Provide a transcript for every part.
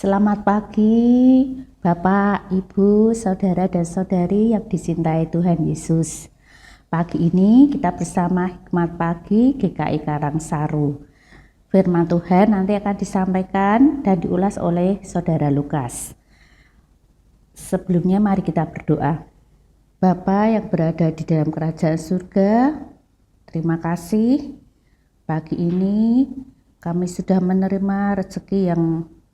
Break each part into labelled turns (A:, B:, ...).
A: Selamat pagi, Bapak, Ibu, saudara dan saudari yang dicintai Tuhan Yesus. Pagi ini kita bersama Hikmat Pagi GKI Karangsaru. Firman Tuhan nanti akan disampaikan dan diulas oleh Saudara Lukas. Sebelumnya mari kita berdoa. Bapa yang berada di dalam kerajaan surga, terima kasih. Pagi ini kami sudah menerima rezeki yang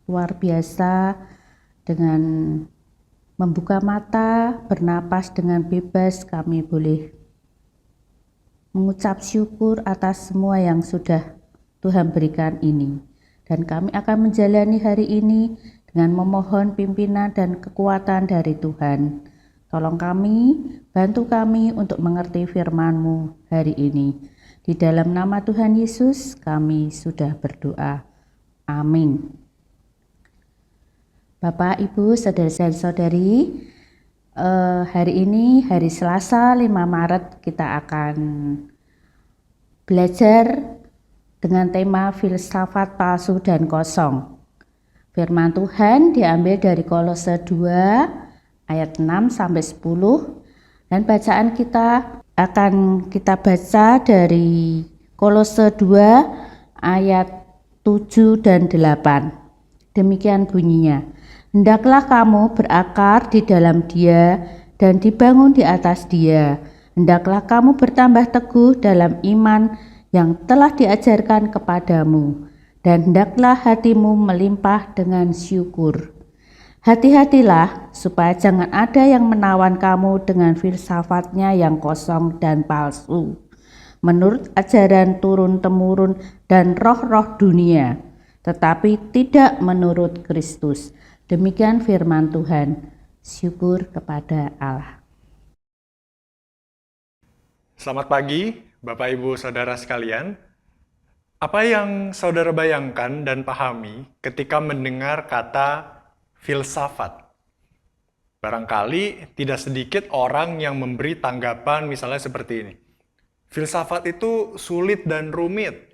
A: luar biasa dengan membuka mata, bernapas dengan bebas. Kami boleh mengucap syukur atas semua yang sudah Tuhan berikan ini. Dan kami akan menjalani hari ini dengan memohon pimpinan dan kekuatan dari Tuhan. Tolong kami, bantu kami untuk mengerti firman-Mu hari ini. Di dalam nama Tuhan Yesus kami sudah berdoa. Amin. Bapak, Ibu, saudara dan saudari, hari ini hari Selasa 5 Maret kita akan belajar dengan tema filsafat palsu dan kosong. Firman Tuhan diambil dari Kolose 2 ayat 6 sampai 10 dan bacaan kita akan kita baca dari Kolose 2 ayat 7 dan 8. Demikian bunyinya. Hendaklah kamu berakar di dalam Dia dan dibangun di atas Dia. Hendaklah kamu bertambah teguh dalam iman yang telah diajarkan kepadamu, dan hendaklah hatimu melimpah dengan syukur. Hati-hatilah supaya jangan ada yang menawan kamu dengan filsafatnya yang kosong dan palsu, menurut ajaran turun-temurun dan roh-roh dunia, tetapi tidak menurut Kristus. Demikian firman Tuhan. Syukur kepada Allah.
B: Selamat pagi, Bapak Ibu Saudara sekalian. Apa yang saudara bayangkan dan pahami ketika mendengar kata filsafat? Barangkali tidak sedikit orang yang memberi tanggapan misalnya seperti ini. Filsafat itu sulit dan rumit,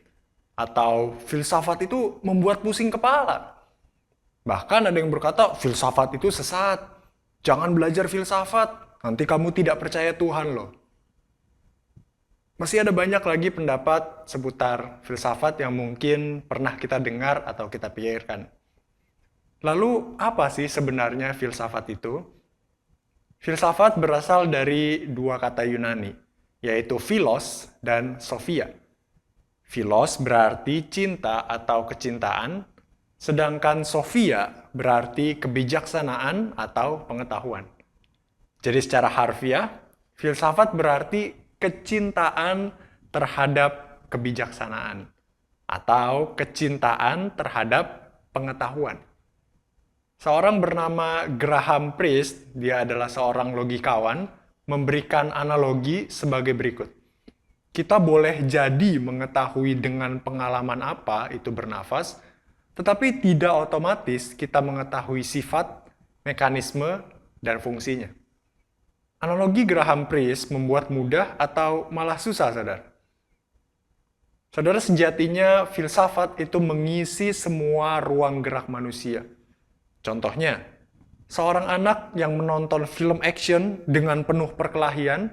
B: atau filsafat itu membuat pusing kepala. Bahkan ada yang berkata, filsafat itu sesat. Jangan belajar filsafat, nanti kamu tidak percaya Tuhan loh. Masih ada banyak lagi pendapat seputar filsafat yang mungkin pernah kita dengar atau kita pikirkan. Lalu, apa sih sebenarnya filsafat itu? Filsafat berasal dari dua kata Yunani, yaitu philos dan sophia. Philos berarti cinta atau kecintaan, sedangkan sophia berarti kebijaksanaan atau pengetahuan. Jadi secara harfiah, filsafat berarti kecintaan terhadap kebijaksanaan atau kecintaan terhadap pengetahuan. Seorang bernama Graham Priest, dia adalah seorang logikawan, memberikan analogi sebagai berikut. Kita boleh jadi mengetahui dengan pengalaman apa itu bernafas, tetapi tidak otomatis kita mengetahui sifat, mekanisme, dan fungsinya. Analogi Graham Priest membuat mudah atau malah susah, saudara? Saudara, sejatinya filsafat itu mengisi semua ruang gerak manusia. Contohnya, seorang anak yang menonton film action dengan penuh perkelahian,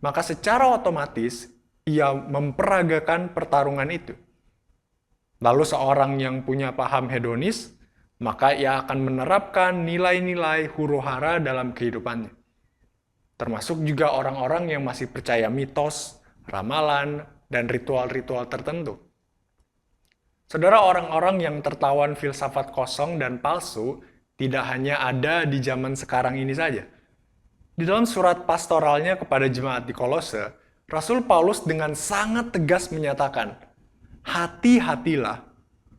B: maka secara otomatis ia memperagakan pertarungan itu. Lalu seorang yang punya paham hedonis, maka ia akan menerapkan nilai-nilai huru-hara dalam kehidupannya. Termasuk juga orang-orang yang masih percaya mitos, ramalan, dan ritual-ritual tertentu. Saudara, orang-orang yang tertawan filsafat kosong dan palsu tidak hanya ada di zaman sekarang ini saja. Di dalam surat pastoralnya kepada jemaat di Kolose, Rasul Paulus dengan sangat tegas menyatakan, hati-hatilah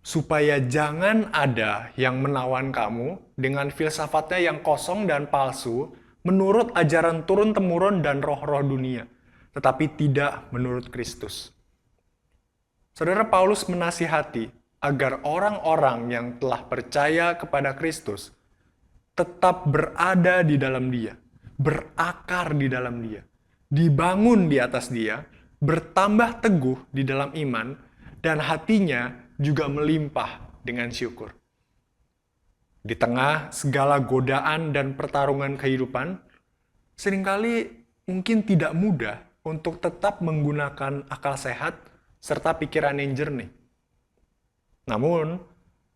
B: supaya jangan ada yang menawan kamu dengan filsafatnya yang kosong dan palsu menurut ajaran turun-temurun dan roh-roh dunia, tetapi tidak menurut Kristus. Saudara, Paulus menasihati agar orang-orang yang telah percaya kepada Kristus tetap berada di dalam Dia, berakar di dalam Dia, dibangun di atas Dia, bertambah teguh di dalam iman, dan hatinya juga melimpah dengan syukur. Di tengah segala godaan dan pertarungan kehidupan, seringkali mungkin tidak mudah untuk tetap menggunakan akal sehat serta pikiran yang jernih. Namun,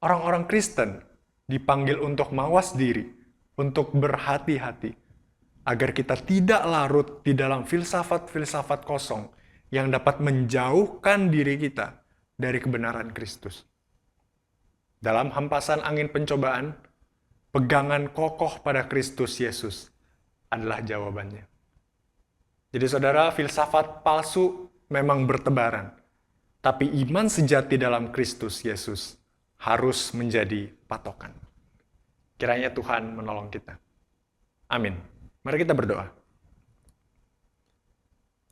B: orang-orang Kristen dipanggil untuk mawas diri, untuk berhati-hati, agar kita tidak larut di dalam filsafat-filsafat kosong yang dapat menjauhkan diri kita dari kebenaran Kristus. Dalam hempasan angin pencobaan, pegangan kokoh pada Kristus Yesus adalah jawabannya. Jadi saudara, filsafat palsu memang bertebaran, tapi iman sejati dalam Kristus Yesus harus menjadi patokan. Kiranya Tuhan menolong kita. Amin. Mari kita berdoa.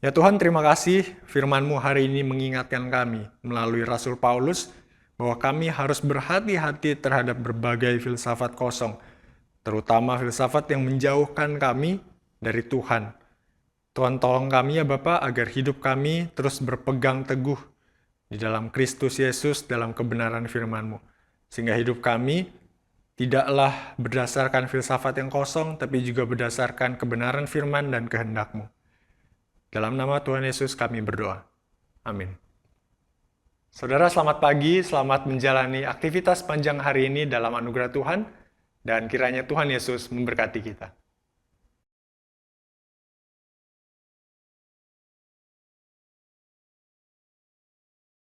B: Ya Tuhan, terima kasih firman-Mu hari ini mengingatkan kami melalui Rasul Paulus bahwa kami harus berhati-hati terhadap berbagai filsafat kosong, terutama filsafat yang menjauhkan kami dari Tuhan. Tuhan tolong kami ya Bapa agar hidup kami terus berpegang teguh di dalam Kristus Yesus dalam kebenaran firman-Mu. Sehingga hidup kami tidaklah berdasarkan filsafat yang kosong, tapi juga berdasarkan kebenaran firman dan kehendak-Mu. Dalam nama Tuhan Yesus kami berdoa. Amin. Saudara, selamat pagi, selamat menjalani aktivitas panjang hari ini dalam anugerah Tuhan, dan kiranya Tuhan Yesus memberkati kita.